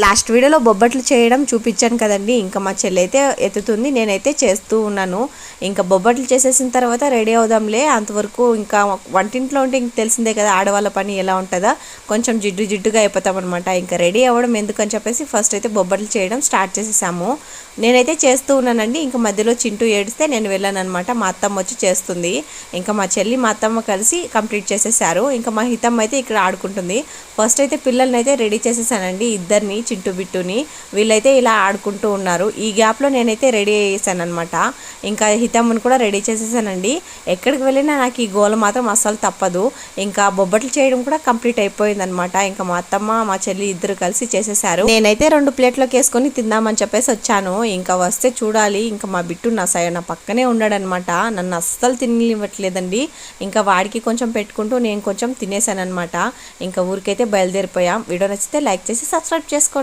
Last వీడియోలో బొబ్బట్లు చేయడం చూపించాను కదండి. ఇంకా మా చెల్లి అయితే ఎత్తుతుంది, నేనైతే చేస్తూ ఉన్నాను. ఇంకా బొబ్బట్లు చేసేసిన తర్వాత రెడీ అవుదాంలే, అంతవరకు ఇంకా వంటింట్లో ఉంటే ఇంక తెలిసిందే కదా ఆడవాళ్ళ పని ఎలా ఉంటుందో, కొంచెం జిడ్డుగా అయిపోతాం అనమాట. ఇంకా రెడీ అవ్వడం ఎందుకని చెప్పేసి ఫస్ట్ అయితే బొబ్బట్లు చేయడం స్టార్ట్ చేసేసాము. నేనైతే చేస్తూ ఉన్నానండి. ఇంకా మధ్యలో చింటూ ఏడిస్తే నేను వెళ్ళాను అనమాట. మా అత్తమ్మ వచ్చి చేస్తుంది. ఇంకా మా చెల్లి మా అత్తమ్మ కలిసి కంప్లీట్ చేసేసారు. ఇంకా మా హితమ్మ అయితే ఇక్కడ ఆడుకుంటుంది. ఫస్ట్ అయితే పిల్లల్ని అయితే రెడీ చేసేసానండి, ఇద్దరిని, చింటూ బిట్టుని. వీళ్ళైతే ఇలా ఆడుకుంటూ ఉన్నారు. ఈ గ్యాప్లో నేనైతే రెడీ చేశాను అనమాట. ఇంకా హితమ్మని కూడా రెడీ చేసేసానండి. ఎక్కడికి వెళ్ళినా నాకు ఈ గోల మాత్రం అస్సలు తప్పదు. ఇంకా బొబ్బట్లు చేయడం కూడా కంప్లీట్ అయిపోయింది అనమాట. ఇంకా మా అత్తమ్మ మా చెల్లి ఇద్దరు కలిసి చేసేసారు. నేనైతే 2 ప్లేట్లోకి వేసుకొని తిందామని చెప్పేసి వచ్చాను. ఇంకా వస్తే చూడాలి, ఇంకా మా బిట్టు నా పక్కనే ఉన్నాడనమాట. నన్ను అస్సలు తిననివ్వట్లేదండి. ఇంకా వాడికి కొంచెం పెట్టుకుంటూ నేను కొంచెం తినేసాను అనమాట. ఇంకా ఊరికైతే బయలుదేరిపోయాం. వీడియో నచ్చితే లైక్ చేసి సబ్స్క్రైబ్ చేసుకోండి.